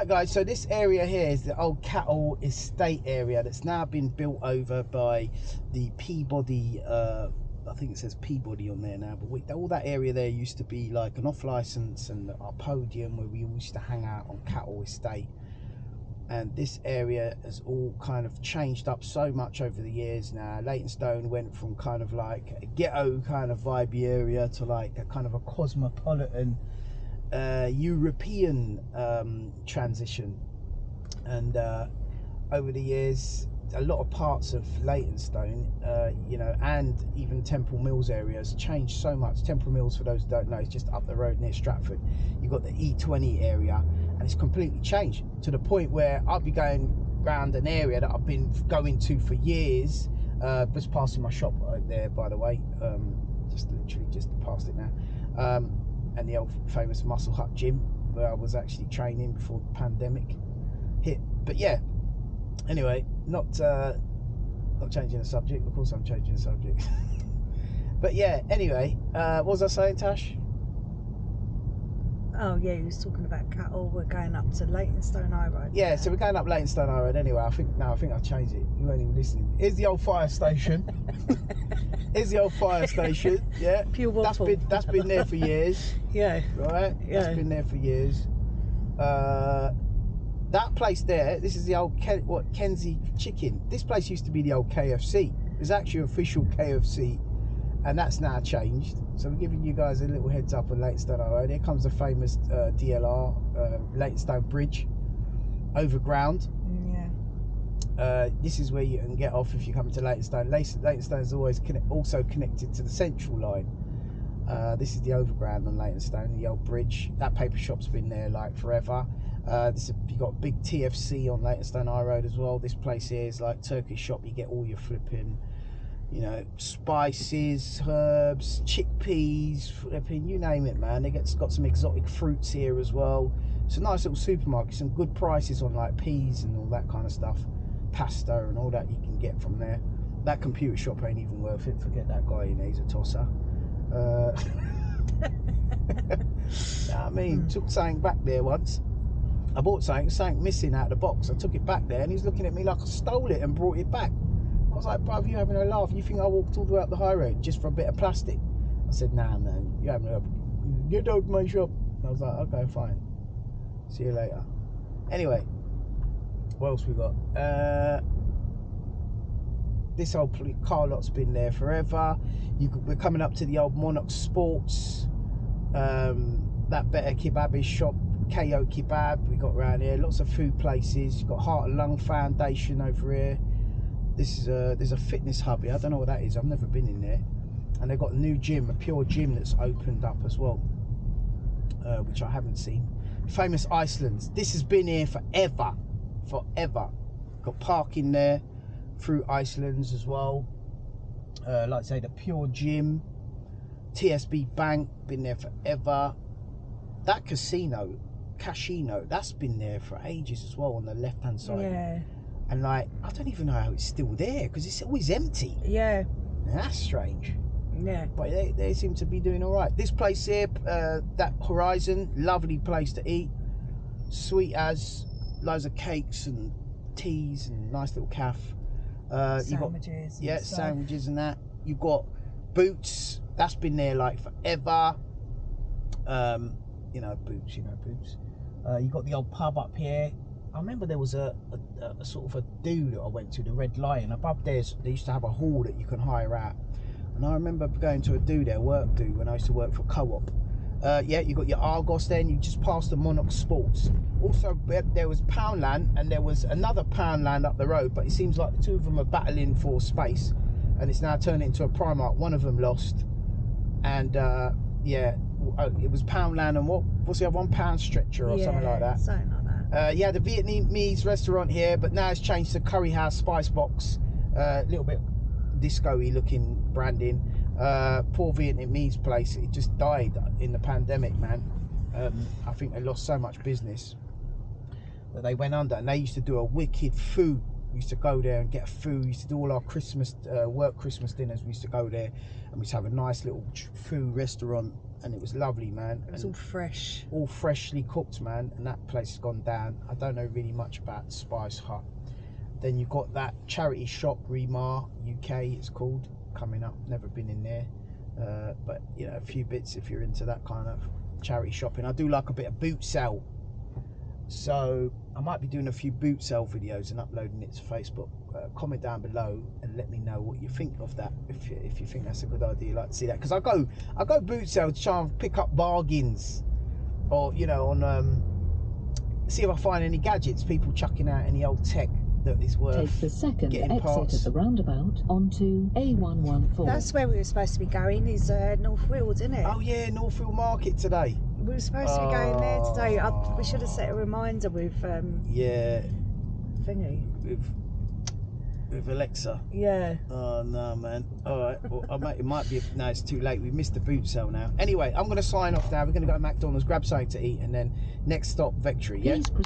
Right guys, so this area here is the old cattle estate area that's now been built over by the Peabody, I think it says Peabody on there now, but all that area there used to be like an off license and our podium where we used to hang out on cattle estate. And this area has all kind of changed up so much over the years now. Leytonstone went from kind of like a ghetto kind of vibe area to like a kind of a cosmopolitan European transition. And over the years, a lot of parts of Leytonstone, you know, and even Temple Mills area has changed so much. Temple Mills, for those who don't know, is just up the road near Stratford. You've got the E20 area, and it's completely changed to the point where I'll be going around an area that I've been going to for years. Just passing my shop right there, by the way, just literally just past it now. And the old famous Muscle Hut gym where I was actually training before the pandemic hit. But yeah, anyway, not changing the subject. Of course I'm changing the subject. But yeah, anyway, what was I saying, Tash? Oh yeah, you was talking about cattle. We're going up to Leytonstone High Road. Yeah, so we're going up Leytonstone High Road anyway. I think I changed it. You weren't even listening. Here's the old fire station. Here's the old fire station. Yeah, Pure waffle. That's been there for years. Yeah. Right. Yeah. That's been there for years. That place there, this is the old Kenzie Chicken. This place used to be the old KFC. There's actually official KFC, and that's now changed. So we're giving you guys a little heads up on Leytonstone High Road. Here comes the famous DLR, Leytonstone Bridge, overground. Yeah. This is where you can get off if you come to Leytonstone. Leytonstone is always also connected to the Central Line. This is the overground on Leytonstone, the old bridge. That paper shop's been there like forever. You got a big TFC on Leytonstone High Road as well. This place here is like Turkish shop. You get all your flipping, you know, spices, herbs, chickpeas, flipping, you name it, man. Got some exotic fruits here as well. It's a nice little supermarket. Some good prices on like peas and all that kind of stuff, pasta and all that you can get from there. That computer shop ain't even worth it. Forget that guy in there, he's a tosser. I mean, took something back there once. I bought something missing out of the box. I took it back there and he's looking at me like I stole it and brought it back. I was like, bruv, you having a laugh? You think I walked all the way up the high road just for a bit of plastic? I said, nah, man, you having a... Get out of my shop. I was like, okay, fine. See you later. Anyway, what else we got? This old car lot's been there forever. We're coming up to the old Monarch Sports. That better kebabish shop, KO Kebab, we got around here. Lots of food places. You've got Heart and Lung Foundation over here. This is there's a fitness hub here. I don't know what that is. I've never been in there. And they've got a new gym, a pure gym that's opened up as well, which I haven't seen. Famous Iceland's. This has been here forever. Got parking there through Iceland's as well. Like I say, the pure gym, TSB Bank, been there forever. That casino, that's been there for ages as well on the left hand side. Yeah. And like, I don't even know how it's still there because it's always empty. Yeah. And that's strange. Yeah. But they seem to be doing all right. This place here, that Horizon, lovely place to eat. Sweet as, loads of cakes and teas and nice little cafe. Sandwiches. You got, sandwiches and that. You've got Boots. That's been there like forever. You know, Boots. You got the old pub up here. I remember there was a sort of a do that I went to, the Red Lion. Above there, they used to have a hall that you can hire out. And I remember going to a do there, work do, when I used to work for Co-op. Yeah, you got your Argos then, you just passed the Monarch Sports. Also, there was Poundland and there was another Poundland up the road, but it seems like the two of them are battling for space. And it's now turned into a Primark. One of them lost. And yeah, it was Poundland and what's the other one? Pound Stretcher or something like that. Something like that. Yeah, the Vietnamese restaurant here, but now it's changed to Curry House Spice Box. A little bit disco-y looking branding. Poor Vietnamese place, it just died in the pandemic, man. I think they lost so much business that they went under, and they used to do a wicked food. We used to go there and get food. We used to do all our Christmas work Christmas dinners. We used to go there and we used to have a nice little food restaurant and it was lovely, man. It was and all fresh. all freshly cooked, man, and that place has gone down. I don't know really much about Spice Hut. Then you've got that charity shop, Remar UK it's called, coming up. Never been in there, but you know, a few bits if you're into that kind of charity shopping. I do like a bit of boot sale, so I might be doing a few boot sale videos and uploading it to Facebook. Comment down below and let me know what you think of that, if you think that's a good idea. You'd like to see that, because I go boot sale to try and pick up bargains, or you know, on see if I find any gadgets, people chucking out any old tech that is worth Take the second getting exit parts. at the roundabout onto A114. That's where we were supposed to be going, is North Weald, isn't it? Oh yeah, Northfield Market today. We were supposed to be going there today. We should have set a reminder with Yeah, thingy. with Alexa. Yeah. Oh no, man. All right, well, it might be. No, it's too late. We've missed the boot sale now. Anyway, I'm going to sign off now. We're going to go to McDonald's, grab something to eat, and then next stop, Vectory. Yeah. Please proceed.